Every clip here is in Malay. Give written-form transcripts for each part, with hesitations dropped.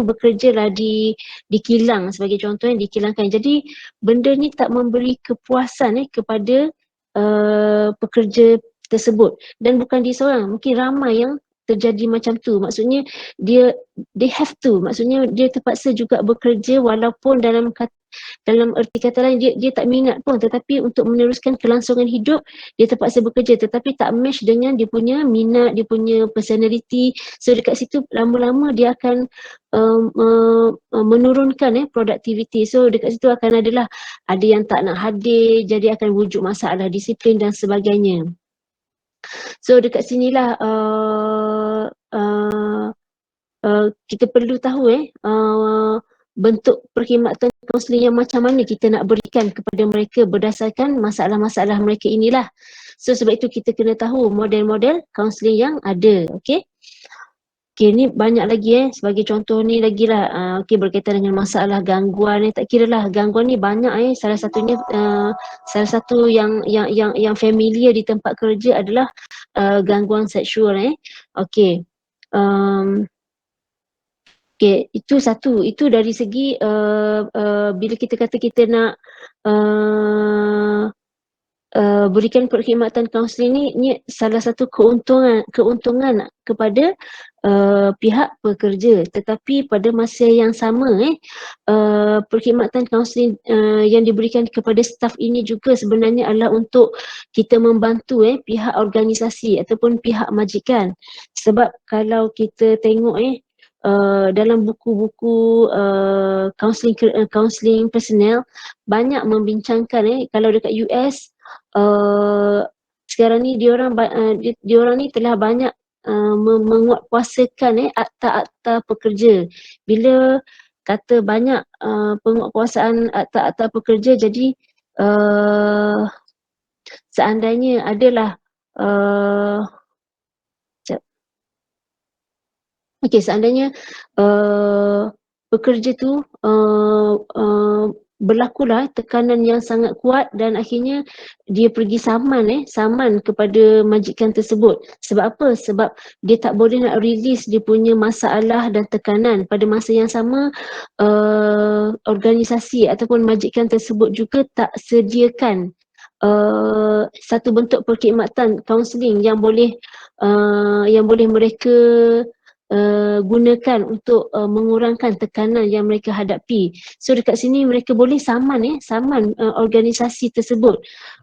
bekerja lah di kilang sebagai contohnya, dikilangkan. Jadi benda ni tak memberi kepuasan kepada pekerja tersebut, dan bukan dia seorang, mungkin ramai yang terjadi macam tu. Maksudnya they have to, maksudnya dia terpaksa juga bekerja walaupun dalam erti kata lain dia tak minat pun, tetapi untuk meneruskan kelangsungan hidup dia terpaksa bekerja, tetapi tak match dengan dia punya minat, dia punya personality. So dekat situ lama-lama dia akan menurunkan produktiviti. So dekat situ akan ada yang tak nak hadir, jadi akan wujud masalah disiplin dan sebagainya. So dekat sinilah kita perlu tahu bentuk perkhidmatan kaunseling yang macam mana kita nak berikan kepada mereka berdasarkan masalah-masalah mereka inilah. So sebab itu kita kena tahu model-model kaunseling yang ada. Okey. Okey, ni banyak lagi sebagai contoh ni lagi lah. Okey, berkaitan dengan masalah gangguan tak kira lah, gangguan ni banyak salah satunya salah satu yang familiar di tempat kerja adalah gangguan seksual Okey. Okay, itu satu. Itu dari segi bila kita kata kita nak berikan perkhidmatan kaunseling ni salah satu keuntungan kepada pihak pekerja. Tetapi pada masa yang sama perkhidmatan kaunseling yang diberikan kepada staf ini juga sebenarnya adalah untuk kita membantu pihak organisasi ataupun pihak majikan. Sebab kalau kita tengok dalam buku-buku counselling personnel banyak membincangkan kalau dekat US sekarang ni diorang ni telah banyak menguatkuasakan akta-akta pekerja. Bila kata banyak penguatkuasaan akta-akta pekerja, jadi seandainya adalah seandainya pekerja tu berlakulah tekanan yang sangat kuat dan akhirnya dia pergi saman kepada majikan tersebut. Sebab apa? Sebab dia tak boleh nak release dia punya masalah dan tekanan. Pada masa yang sama organisasi ataupun majikan tersebut juga tak sediakan satu bentuk perkhidmatan kaunseling yang boleh mereka gunakan untuk mengurangkan tekanan yang mereka hadapi. So dekat sini mereka boleh saman organisasi tersebut.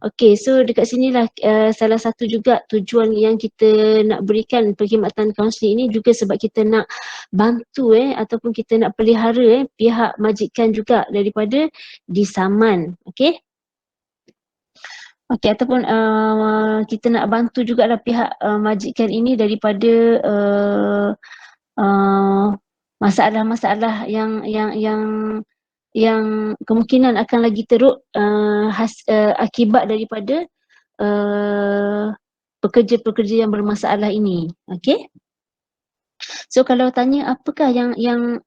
Okey, so dekat sinilah salah satu juga tujuan yang kita nak berikan perkhidmatan kaunseling ini juga sebab kita nak bantu ataupun kita nak pelihara pihak majikan juga daripada disaman. Okey. Okey, ataupun kita nak bantu jugalah pihak majikan ini daripada masalah-masalah yang kemungkinan akan lagi teruk akibat daripada pekerja-pekerja yang bermasalah ini. Okey. So kalau tanya apakah yang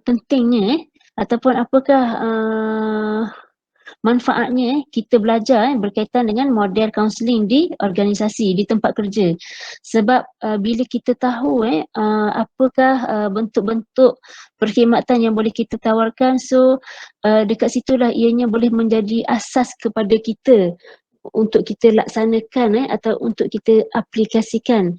pentingnya ataupun apakah manfaatnya kita belajar berkaitan dengan model kaunseling di organisasi, di tempat kerja. Sebab bila kita tahu apakah bentuk-bentuk perkhidmatan yang boleh kita tawarkan, so dekat situlah ianya boleh menjadi asas kepada kita untuk kita laksanakan atau untuk kita aplikasikan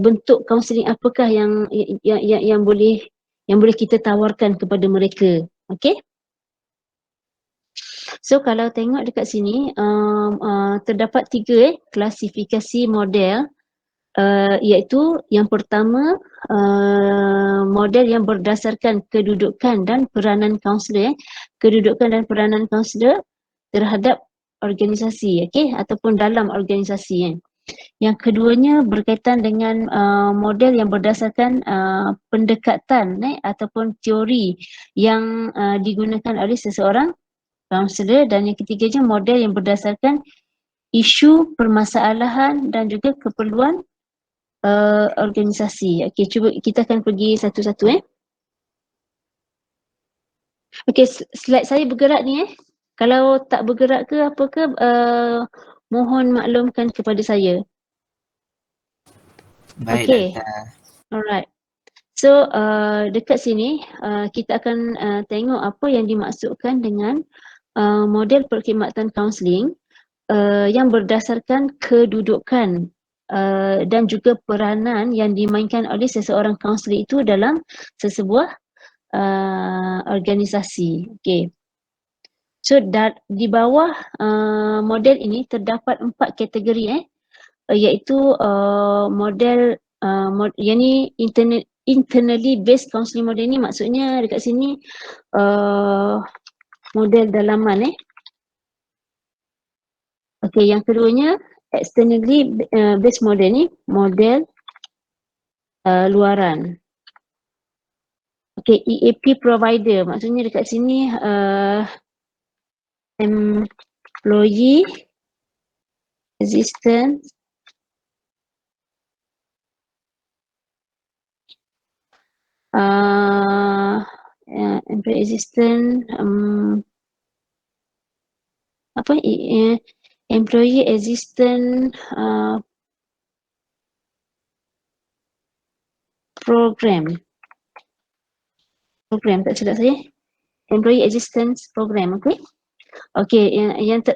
bentuk kaunseling apakah yang boleh kita tawarkan kepada mereka. Okey? So kalau tengok dekat sini terdapat 3 klasifikasi model, iaitu yang pertama model yang berdasarkan kedudukan dan peranan kaunselor, kedudukan dan peranan kaunselor terhadap organisasi, ataupun dalam organisasi. Yang keduanya berkaitan dengan model yang berdasarkan pendekatan ataupun teori yang digunakan oleh seseorang kaunselor, dan yang ketiganya model yang berdasarkan isu, permasalahan dan juga keperluan organisasi. Okey, cuba kita akan pergi satu-satu Okey, slide saya bergerak ni Kalau tak bergerak ke apa ke mohon maklumkan kepada saya. Baik, Okey. Doktor. Alright. So dekat sini kita akan tengok apa yang dimaksudkan dengan model perkhidmatan kaunseling yang berdasarkan kedudukan dan juga peranan yang dimainkan oleh seseorang kaunselor itu dalam sesebuah organisasi. Okay. So di bawah model ini terdapat 4 kategori iaitu model yang ni internally based counselling model ni, maksudnya dekat sini model dalaman Okey, yang keduanya externally based model ni model luaran. Okey, EAP provider maksudnya dekat sini employee assistance employee assistance employee assistance program tak silap saya, employee assistance program. Okey. Okey,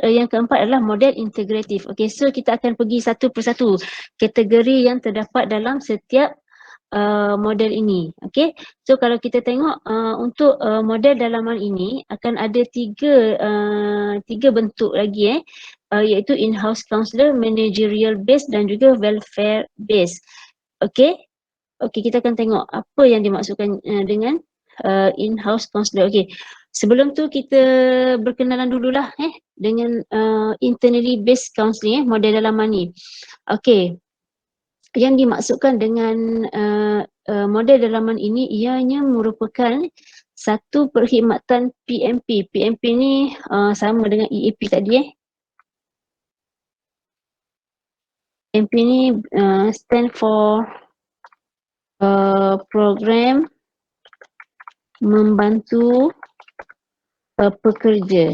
yang keempat adalah model integratif. Okey, so kita akan pergi satu persatu kategori yang terdapat dalam setiap model ini. Okey, so kalau kita tengok untuk model dalaman ini akan ada tiga bentuk lagi iaitu in-house counselor, managerial based dan juga welfare based. Okey. Okey, kita akan tengok apa yang dimaksudkan dengan in-house counselor. Okey. Sebelum tu kita berkenalan dululah dengan internally based counselling model dalaman ni. Okey. Yang dimaksudkan dengan model dalaman ini ianya merupakan satu perkhidmatan PMP. PMP ni sama dengan EAP tadi PMP ni stand for program membantu pekerja.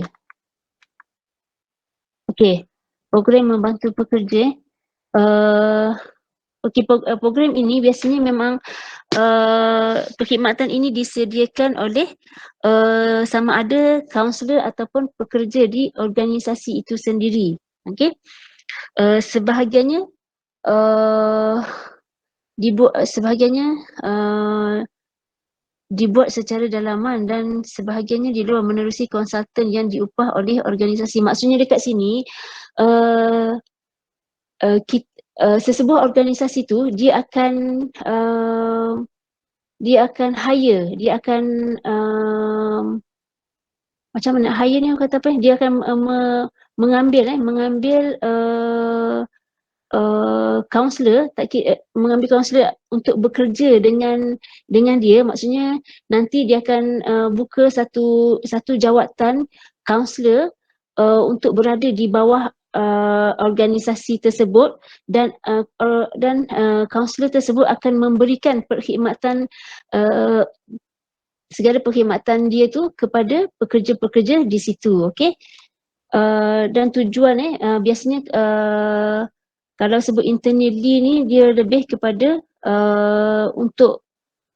Okey, program membantu pekerja. Okey, program ini biasanya memang perkhidmatan ini disediakan oleh sama ada kaunselor ataupun pekerja di organisasi itu sendiri. Okey, sebahagiannya dibuat secara dalaman dan sebahagiannya di luar menerusi konsultan yang diupah oleh organisasi. Maksudnya dekat sini sesebuah organisasi tu dia akan hire, dia akan macam mana hire ni, kata apa, dia akan mengambil kaunselor, mengambil kaunselor untuk bekerja dengan dia. Maksudnya nanti dia akan buka satu jawatan kaunselor untuk berada di bawah organisasi tersebut dan kaunselor tersebut akan memberikan perkhidmatan segala perkhidmatan dia tu kepada pekerja-pekerja di situ. Okey. Dan tujuan biasanya kalau sebut internally ni dia lebih kepada untuk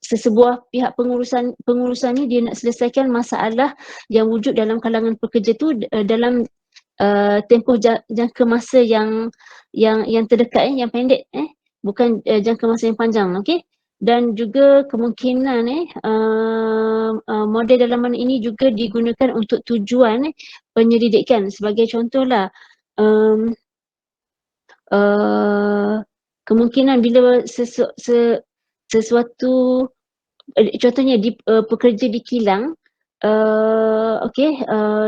sesebuah pihak pengurusan ni dia nak selesaikan masalah yang wujud dalam kalangan pekerja tu dalam tempoh jangka masa yang terdekat yang pendek bukan jangka masa yang panjang. Okey. Dan juga kemungkinan model dalaman ini juga digunakan untuk tujuan penyelidikan. Sebagai contohlah kemungkinan bila sesuatu contohnya pekerja di kilang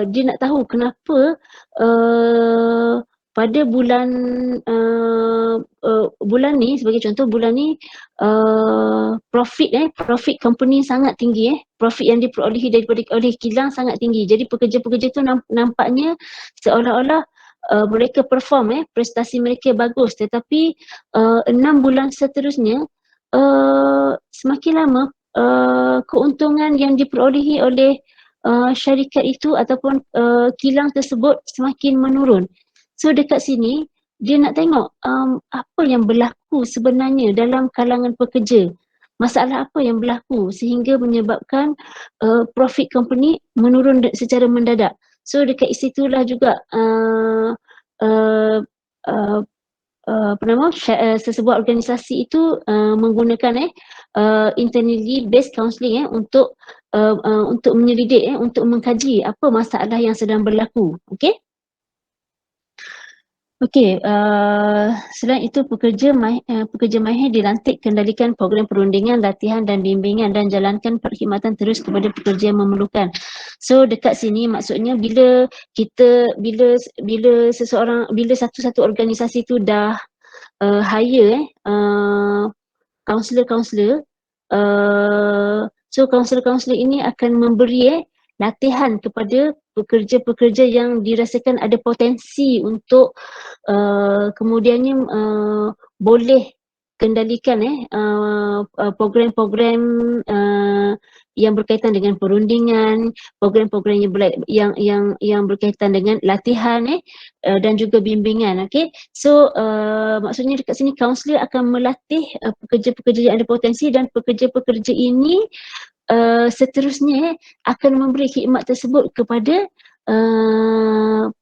dia nak tahu kenapa pada bulan ni, sebagai contoh bulan ni profit company sangat tinggi profit yang diperolehi oleh kilang sangat tinggi. Jadi pekerja-pekerja tu nampaknya seolah-olah mereka perform prestasi mereka bagus, tetapi 6 bulan seterusnya semakin lama keuntungan yang diperolehi oleh syarikat itu ataupun kilang tersebut semakin menurun. So dekat sini dia nak tengok apa yang berlaku sebenarnya dalam kalangan pekerja. masalah apa yang berlaku sehingga menyebabkan profit company menurun secara mendadak. So dekat situlah juga uh, uh, apa nama sesebuah organisasi itu menggunakan internally based counselling untuk menyelidik untuk mengkaji apa masalah yang sedang berlaku. Okey. Okey, selain itu pekerja mahir dilantik kendalikan program perundingan, latihan dan bimbingan dan jalankan perkhidmatan terus kepada pekerja yang memerlukan. So dekat sini maksudnya bila satu-satu organisasi tu dah hire kaunselor-kaunselor, so kaunselor-kaunselor ini akan memberi latihan kepada pekerja-pekerja yang dirasakan ada potensi untuk kemudiannya boleh kendalikan program-program yang berkaitan dengan perundingan, program-program yang berkaitan dengan latihan dan juga bimbingan. Okay, so maksudnya dekat sini kaunselor akan melatih pekerja-pekerja yang ada potensi, dan pekerja-pekerja ini seterusnya akan memberi khidmat tersebut kepada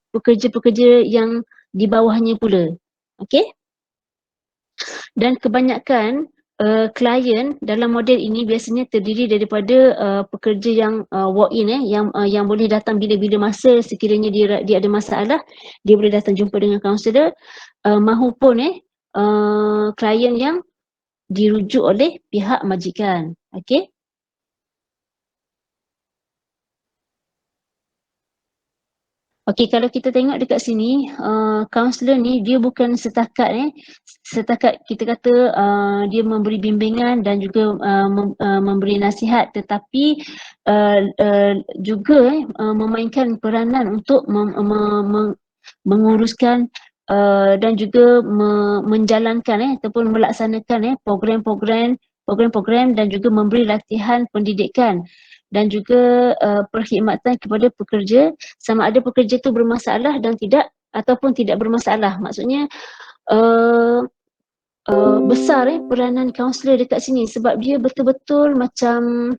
pekerja-pekerja yang di bawahnya pula. Okay? Dan kebanyakan klien dalam model ini biasanya terdiri daripada pekerja yang walk-in yang boleh datang bila-bila masa sekiranya dia ada masalah, dia boleh datang jumpa dengan kaunselor, mahupun klien yang dirujuk oleh pihak majikan. Okay? Okey, kalau kita tengok dekat sini, kaunselor ni dia bukan setakat kita kata dia memberi bimbingan dan juga memberi nasihat, tetapi juga memainkan peranan untuk menguruskan dan juga menjalankan ataupun melaksanakan program-program dan juga memberi latihan pendidikan dan juga perkhidmatan kepada pekerja, sama ada pekerja tu bermasalah dan tidak ataupun tidak bermasalah. Maksudnya besar peranan kaunselor dekat sini sebab dia betul-betul macam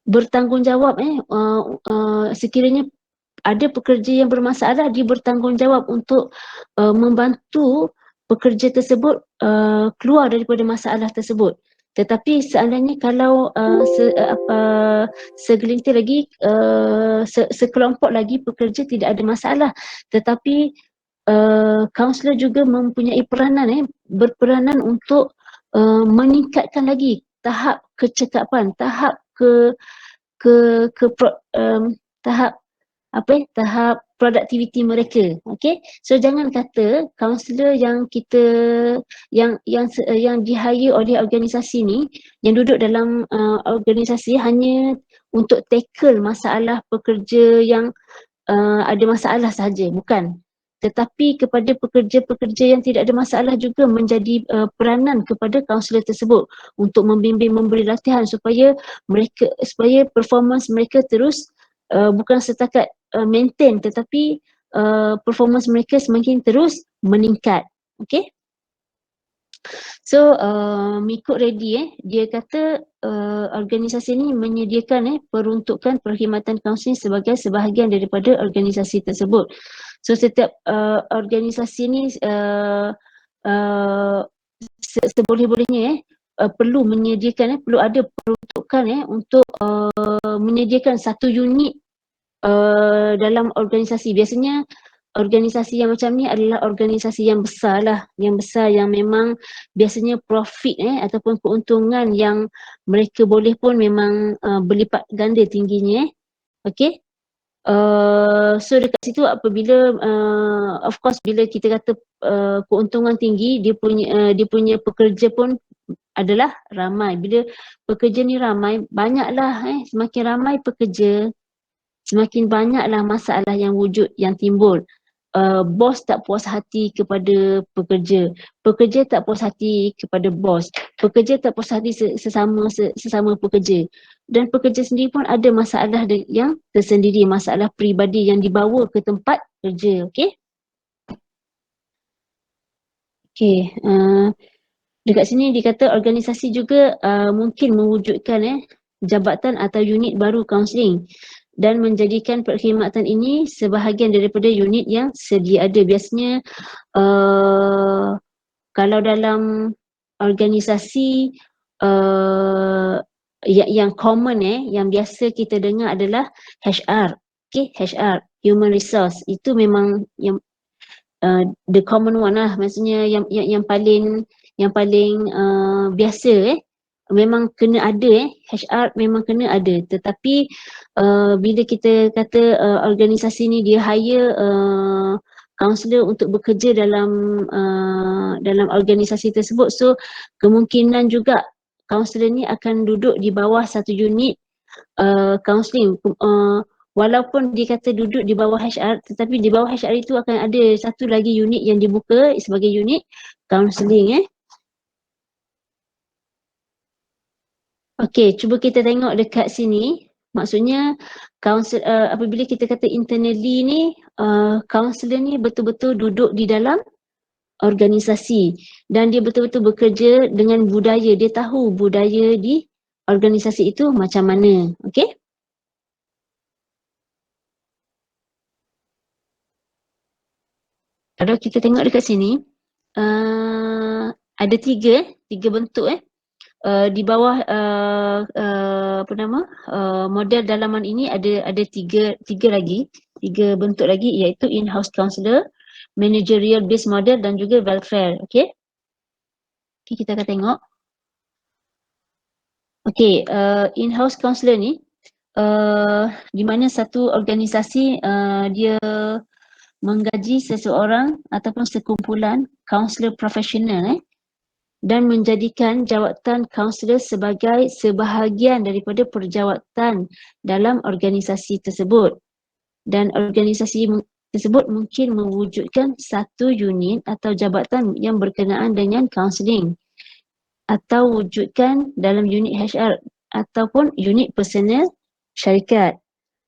bertanggungjawab sekiranya ada pekerja yang bermasalah, dia bertanggungjawab untuk membantu pekerja tersebut keluar daripada masalah tersebut. Tetapi seandainya kalau segelintir lagi, sekelompok lagi pekerja tidak ada masalah, tetapi kaunselor juga mempunyai berperanan untuk meningkatkan lagi tahap kecekapan, tahap tahap tahap produktiviti mereka. Okay, so jangan kata kaunselor yang di hire oleh organisasi ni, yang duduk dalam organisasi hanya untuk tackle masalah pekerja yang ada masalah sahaja, bukan. Tetapi kepada pekerja-pekerja yang tidak ada masalah juga menjadi peranan kepada kaunselor tersebut untuk membimbing, memberi latihan supaya performance mereka terus bukan setakat maintain, tetapi performance mereka semakin terus meningkat. Okay. So Miko Reddy dia kata organisasi ini menyediakan peruntukan perkhidmatan kaunseling sebagai sebahagian daripada organisasi tersebut. So setiap organisasi ni seboleh-bolehnya perlu menyediakan perlu ada peruntukan untuk menyediakan satu unit dalam organisasi. Biasanya organisasi yang macam ni adalah organisasi yang besar lah, yang besar, yang memang biasanya profit ataupun keuntungan yang mereka boleh pun memang berlipat ganda tingginya. Okay. So dekat situ apabila of course bila kita kata keuntungan tinggi, dia punya pekerja pun adalah ramai. Bila pekerja ni ramai, banyaklah semakin ramai pekerja, semakin banyaklah masalah yang wujud, yang timbul. Bos tak puas hati kepada pekerja, pekerja tak puas hati kepada bos, pekerja tak puas hati sesama pekerja, dan pekerja sendiri pun ada masalah yang tersendiri, masalah peribadi yang dibawa ke tempat kerja. Okay. Okey, dekat sini dikata organisasi juga mungkin mewujudkan jabatan atau unit baru kaunseling dan menjadikan perkhidmatan ini sebahagian daripada unit yang sedia ada. Biasanya kalau dalam organisasi yang common yang biasa kita dengar adalah HR. Okay, HR, Human Resource. Itu memang yang the common one lah, maksudnya yang paling biasa memang kena ada HR memang kena ada, tetapi bila kita kata organisasi ni dia hire kaunselor untuk bekerja dalam organisasi tersebut, so kemungkinan juga kaunselor ni akan duduk di bawah satu unit counselling. Walaupun dikata duduk di bawah HR, tetapi di bawah HR itu akan ada satu lagi unit yang dibuka sebagai unit counselling. Okey, cuba kita tengok dekat sini. Maksudnya apabila kita kata internally ni, counselor ni betul-betul duduk di dalam organisasi dan dia betul-betul bekerja dengan budaya. Dia tahu budaya di organisasi itu macam mana. Okey? Kalau kita tengok dekat sini, ada tiga bentuk di bawah model dalaman ini ada tiga bentuk lagi, iaitu in-house counselor, managerial based model dan juga welfare. Okey, kita akan tengok. Okey, in-house counselor ni di mana satu organisasi dia menggaji seseorang ataupun sekumpulan kaunselor profesional dan menjadikan jawatan kaunselor sebagai sebahagian daripada perjawatan dalam organisasi tersebut. Dan organisasi tersebut mungkin mewujudkan satu unit atau jabatan yang berkenaan dengan kaunseling atau wujudkan dalam unit HR ataupun unit personal syarikat.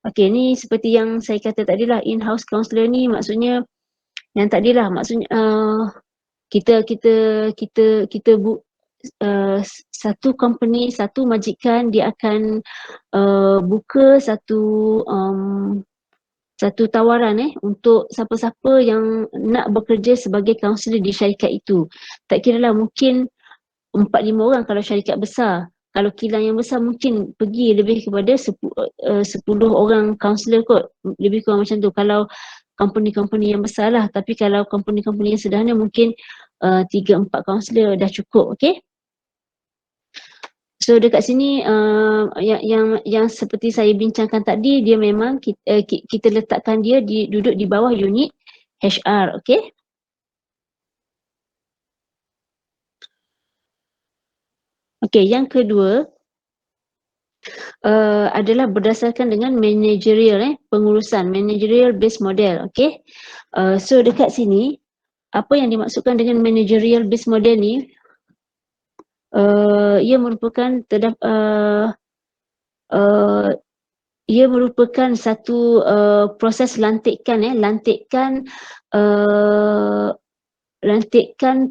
Okey, ni seperti yang saya kata tadi lah, in-house counselor ni maksudnya yang tadi lah, maksudnya kita satu company, satu majikan dia akan buka satu tawaran untuk siapa-siapa yang nak bekerja sebagai kaunselor di syarikat itu. Tak kira lah, mungkin 4-5 orang kalau syarikat besar. Kalau kilang yang besar mungkin pergi lebih kepada 10 orang kaunselor kot. Lebih kurang macam tu kalau company-company yang besar lah. Tapi kalau company-company yang sederhana mungkin 3-4 kaunselor dah cukup. Okay? So dekat sini yang seperti saya bincangkan tadi, dia memang kita letakkan dia duduk di bawah unit HR. Okay? Okay, yang kedua adalah berdasarkan dengan managerial pengurusan, managerial based model. Okay? So dekat sini apa yang dimaksudkan dengan managerial based model ni, ia merupakan ia merupakan satu proses lantikan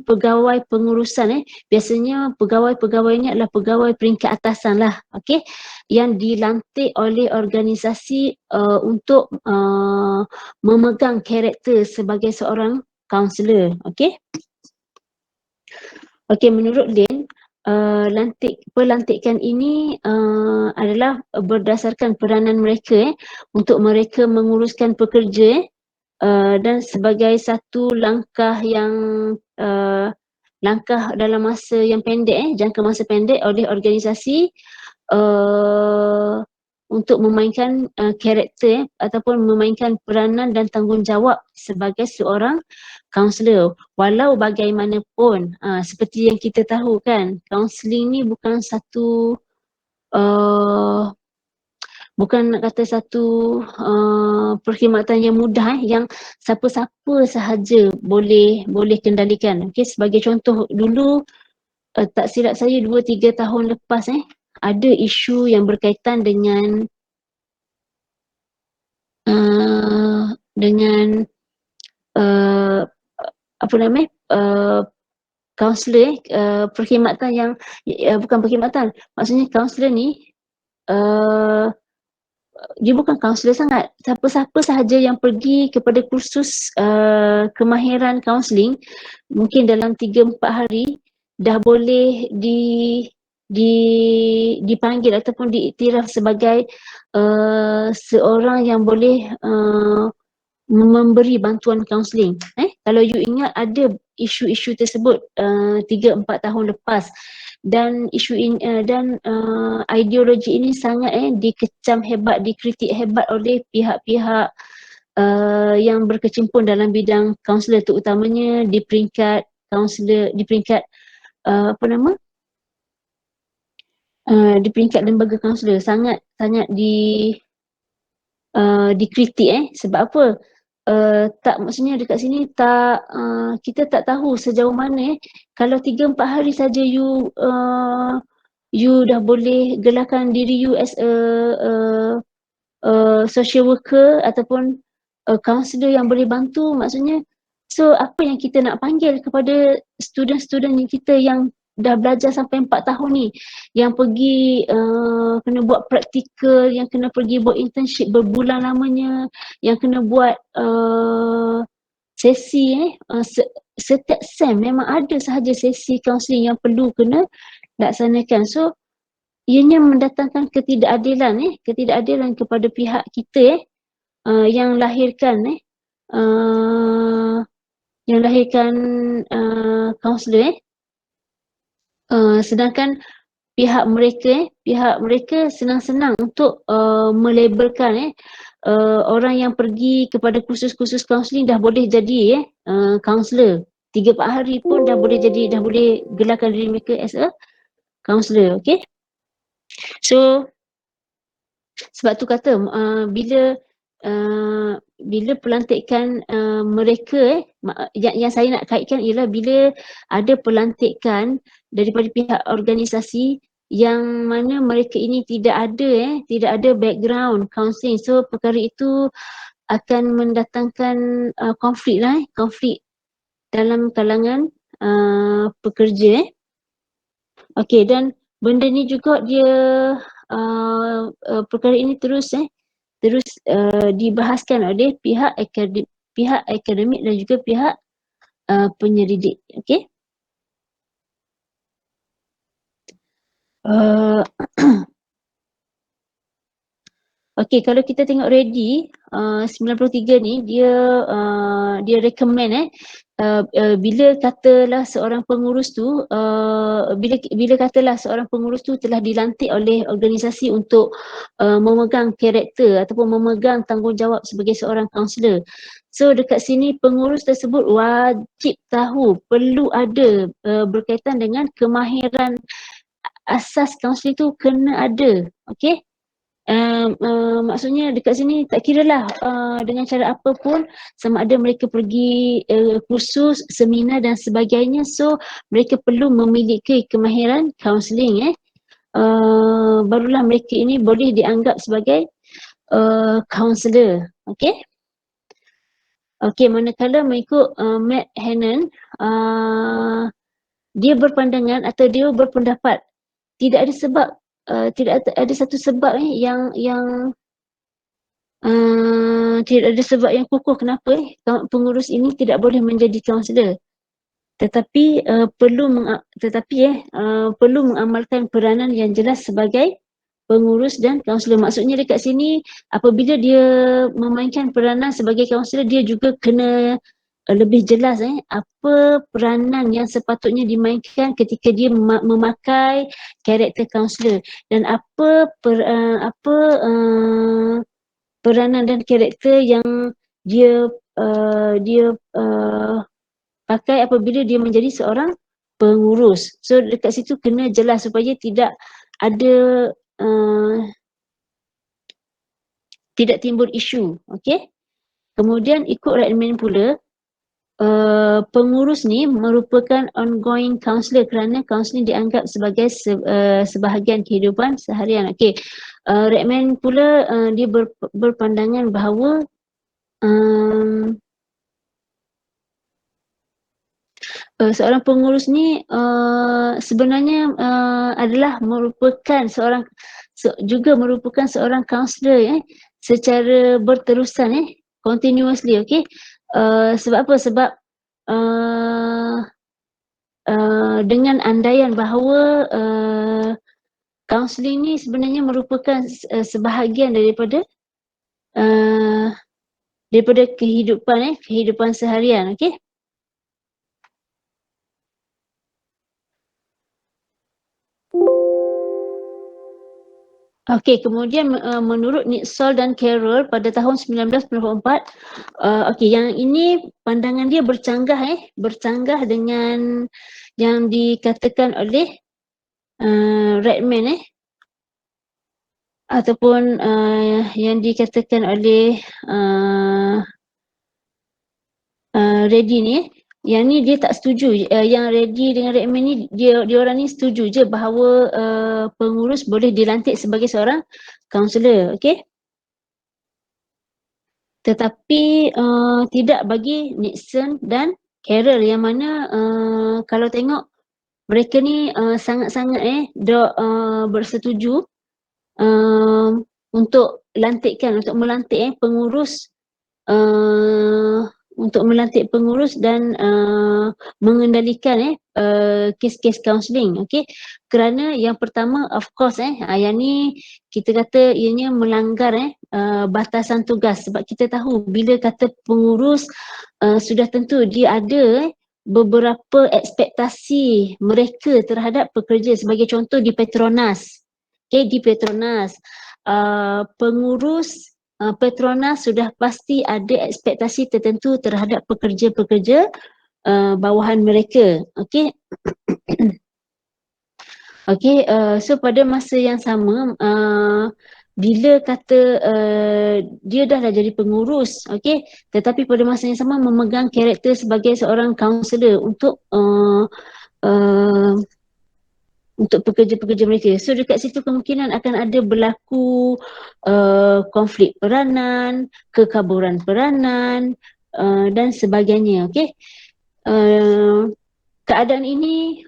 pegawai pengurusan. Biasanya pegawai-pegawai ini adalah pegawai peringkat atasan lah, okey, yang dilantik oleh organisasi untuk memegang karakter sebagai seorang kaunselor. Okey. Okey, menurut Lin, pelantikan ini adalah berdasarkan peranan mereka untuk mereka menguruskan pekerja dan sebagai satu langkah dalam masa yang pendek, jangka masa pendek oleh organisasi untuk memainkan karakter ataupun memainkan peranan dan tanggungjawab sebagai seorang kaunselor. Walau bagaimanapun, seperti yang kita tahu kan, kaunseling ni bukan satu bukan nak kata satu perkhidmatan yang mudah yang siapa-siapa sahaja boleh kendalikan. Okey, sebagai contoh dulu, tak silap saya 2-3 tahun lepas ada isu yang berkaitan dengan dengan apa namanya kaunselor perkhidmatan yang bukan perkhidmatan, maksudnya kaunselor ni dia bukan kaunselor sangat. Siapa-siapa sahaja yang pergi kepada kursus kemahiran kaunseling mungkin dalam 3-4 hari dah boleh dipanggil ataupun diiktiraf sebagai seorang yang boleh memberi bantuan kaunseling. Kalau you ingat ada isu-isu tersebut 3-4 tahun lepas, dan isu ini dan ideologi ini sangat dikecam hebat, dikritik hebat oleh pihak-pihak yang berkecimpung dalam bidang kaunselor, terutamanya di peringkat kaunselor, di peringkat di peringkat lembaga kaunselor sangat dikritik sebab apa? Tak, maksudnya dekat sini tak kita tak tahu sejauh mana kalau 3-4 hari saja you dah boleh gelarkan diri you as a social worker ataupun counselor yang boleh bantu, maksudnya so apa yang kita nak panggil kepada student-student kita yang dah belajar sampai 4 tahun ni, yang pergi kena buat praktikal, yang kena pergi buat internship berbulan lamanya, yang kena buat sesi setiap SEM memang ada sahaja sesi kaunseling yang perlu kena laksanakan. So ianya mendatangkan ketidakadilan ketidakadilan kepada pihak kita yang lahirkan kaunselor sedangkan pihak mereka senang-senang untuk melabelkan orang yang pergi kepada kursus-kursus kaunseling dah boleh jadi kaunselor. 3-4 hari pun dah boleh jadi, dah boleh gelarkan diri mereka as a kaunselor. Okay, so sebab tu kata bila pelantikan mereka yang saya nak kaitkan ialah bila ada pelantikan daripada pihak organisasi yang mana mereka ini tidak ada background counselling, so perkara itu akan mendatangkan konflik dalam kalangan pekerja. Okey, dan benda ni juga dia perkara ini terus dibahaskan oleh pihak akademik dan juga pihak penyelidik. Okey. Okey, kalau kita tengok ready 93 ni dia recommend bila katalah seorang pengurus tu bila katalah seorang pengurus tu telah dilantik oleh organisasi untuk memegang karakter ataupun memegang tanggungjawab sebagai seorang kaunselor. So dekat sini pengurus tersebut wajib tahu, perlu ada berkaitan dengan kemahiran asas kaunseling tu kena ada. Okey. Maksudnya dekat sini tak kiralah dengan cara apa pun, sama ada mereka pergi kursus, seminar dan sebagainya, so mereka perlu memiliki kemahiran kaunseling barulah mereka ini boleh dianggap sebagai kaunselor. Okey. Okey, manakala mengikut Matt Hannon, dia berpandangan atau dia berpendapat tidak ada sebab tidak ada satu sebab tidak ada sebab yang kukuh kenapa pengurus ini tidak boleh menjadi kaunselor. Tetapi perlu mengamalkan peranan yang jelas sebagai pengurus dan kaunselor. Maksudnya dekat sini apabila dia memainkan peranan sebagai kaunselor, dia juga kena lebih jelas apa peranan yang sepatutnya dimainkan ketika dia memakai karakter kaunselor, dan apa peranan dan karakter yang dia pakai apabila dia menjadi seorang pengurus. So dekat situ kena jelas supaya tidak ada tidak timbul isu. Okey. Kemudian ikut Redmayne pula, pengurus ni merupakan ongoing counselor kerana counselling dianggap sebagai sebahagian kehidupan seharian. Okey. Redmayne pula dia berpandangan bahawa seorang pengurus ni sebenarnya adalah merupakan juga merupakan seorang kaunselor secara berterusan continuously, okey. Sebab apa? Sebab dengan andaian bahawa kaunseling ni sebenarnya merupakan sebahagian daripada kehidupan seharian, okey. Okey, kemudian menurut Nick Saul dan Carroll pada tahun 1994, okey, yang ini pandangan dia bercanggah dengan yang dikatakan oleh Redman ataupun yang dikatakan oleh Reddy ni. Yang ni dia tak setuju. Yang Reddy dengan Redman ni dia orang ni setuju je bahawa pengurus boleh dilantik sebagai seorang kaunselor, okey. Tetapi tidak bagi Nixon dan Carroll, yang mana kalau tengok mereka ni sangat-sangat bersetuju untuk melantik pengurus, untuk melantik pengurus dan mengendalikan kes-kes kaunseling, okey. Kerana yang pertama, of course yang ni kita kata ianya melanggar batasan tugas. Sebab kita tahu bila kata pengurus sudah tentu dia ada beberapa ekspektasi mereka terhadap pekerja. Sebagai contoh di Petronas, di Petronas pengurus Petronas sudah pasti ada ekspektasi tertentu terhadap pekerja-pekerja bawahan mereka, okey. Okey, so pada masa yang sama bila kata dia dah jadi pengurus, okey, tetapi pada masa yang sama memegang karakter sebagai seorang kaunselor untuk pekerja-pekerja mereka. So dekat situ kemungkinan akan ada berlaku konflik peranan, kekaburan peranan dan sebagainya, okey. Keadaan ini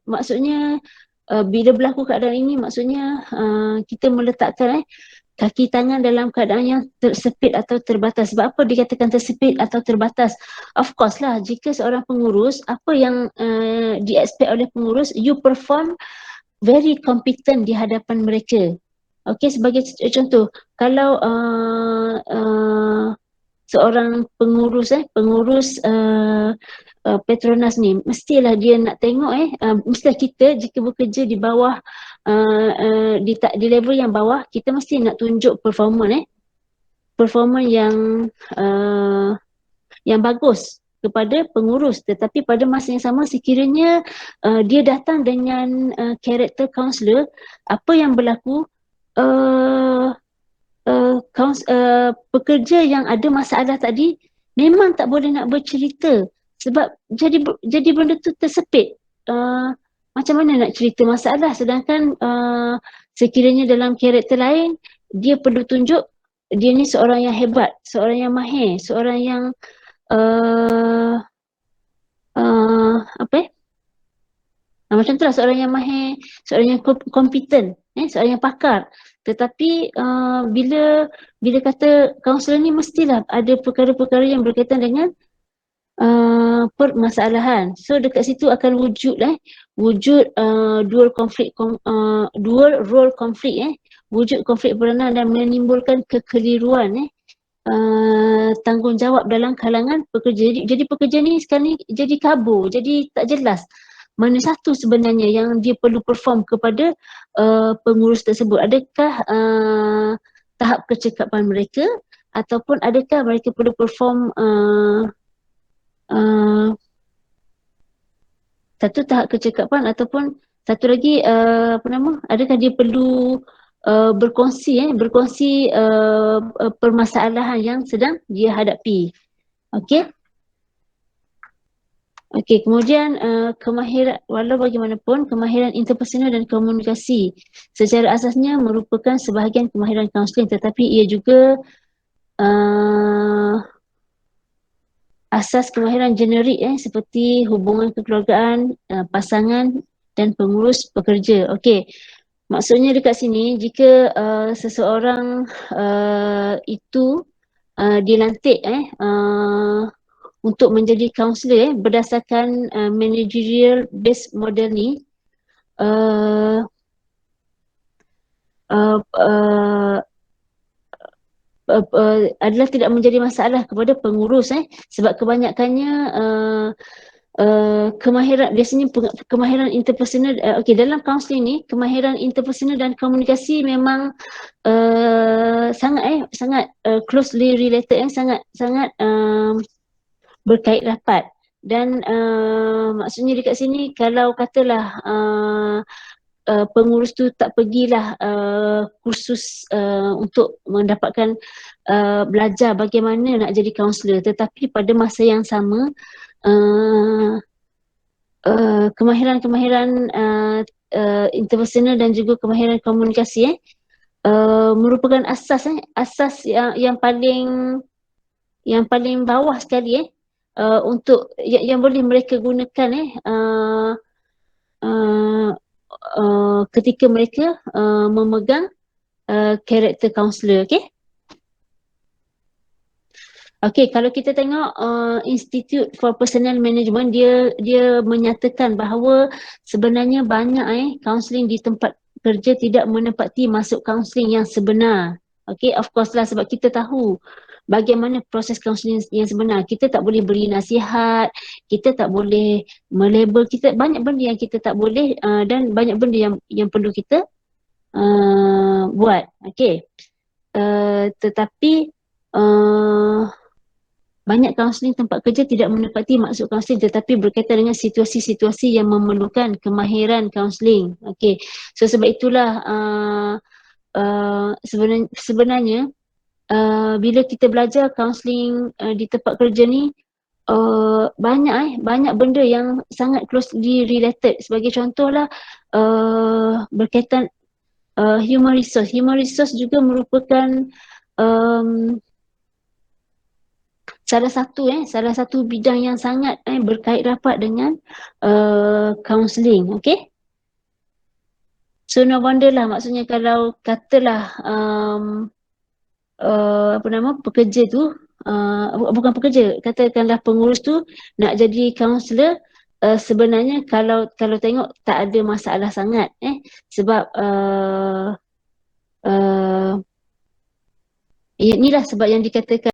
maksudnya bila berlaku keadaan ini maksudnya kita meletakkan kaki tangan dalam keadaan yang tersepit atau terbatas. Sebab apa dikatakan tersepit atau terbatas? Of course lah, jika seorang pengurus, apa yang di-expect oleh pengurus, you perform very competent di hadapan mereka. Okey, sebagai contoh, kalau seorang pengurus Petronas ni, mestilah dia nak tengok mestilah kita jika bekerja di bawah di level yang bawah, kita mesti nak tunjuk performance yang bagus kepada pengurus. Tetapi pada masa yang sama, sekiranya dia datang dengan karakter kaunselor, apa yang berlaku, pekerja yang ada masalah tadi memang tak boleh nak bercerita sebab jadi benda tu tersepit. Macam mana nak cerita masalah, sedangkan sekiranya dalam karakter lain dia perlu tunjuk dia ni seorang yang hebat, seorang yang mahir, seorang yang macam tu lah, seorang yang mahir, seorang yang kompeten, seorang yang pakar. Tetapi bila kata kaunselor ni, mestilah ada perkara-perkara yang berkaitan dengan permasalahan. So dekat situ akan wujud dual role konflik, wujud konflik peranan dan menimbulkan kekeliruan tanggungjawab dalam kalangan pekerja. Jadi pekerja ni sekarang ni jadi kabur, jadi tak jelas mana satu sebenarnya yang dia perlu perform kepada pengurus tersebut. Adakah tahap kecekapan mereka, ataupun adakah mereka perlu perform satu tahap kecekapan, ataupun satu lagi adakah dia perlu berkongsi permasalahan yang sedang dia hadapi. Okey. Okey, kemudian kemahiran, walau bagaimanapun kemahiran interpersonal dan komunikasi secara asasnya merupakan sebahagian kemahiran kaunseling, tetapi ia juga asas kemahiran generik seperti hubungan kekeluargaan, pasangan dan pengurus pekerja. Okey. Maksudnya dekat sini jika seseorang itu dilantik untuk menjadi kaunselor berdasarkan managerial based model ni, uh, uh, uh, adalah tidak menjadi masalah kepada pengurus sebab kebanyakannya kemahiran, biasanya kemahiran interpersonal, okey, dalam kaunseling ni kemahiran interpersonal dan komunikasi memang sangat closely related, sangat berkait rapat. Dan maksudnya dekat sini kalau katalah pengurus tu tak pergilah kursus untuk mendapatkan belajar bagaimana nak jadi kaunselor, tetapi pada masa yang sama kemahiran-kemahiran interpersonal dan juga kemahiran komunikasi merupakan asas yang paling bawah sekali untuk yang boleh mereka gunakan ketika mereka memegang karakter kaunselor. Okey, kalau kita tengok Institute for Personnel Management, dia menyatakan bahawa sebenarnya banyak kaunseling di tempat kerja tidak menepati masuk kaunseling yang sebenar. Okey, of course lah, sebab kita tahu bagaimana proses kaunseling yang sebenar. Kita tak boleh beri nasihat, kita tak boleh melabel, kita banyak benda yang kita tak boleh dan banyak benda yang perlu kita buat. Okey. Tetapi banyak kaunseling tempat kerja tidak menepati maksud kaunseling tetapi berkaitan dengan situasi-situasi yang memerlukan kemahiran kaunseling. Okey. So sebab itulah sebenarnya bila kita belajar kaunseling di tempat kerja ni banyak benda yang sangat closely related. Sebagai contohlah berkaitan human resource. Human resource juga merupakan salah satu bidang yang sangat berkait rapat dengan counselling. Okay? So no wonder lah, maksudnya kalau katalah pekerja tu, bukan pekerja, katakanlah pengurus tu nak jadi kaunselor, sebenarnya kalau tengok tak ada masalah sangat sebab inilah sebab yang dikatakan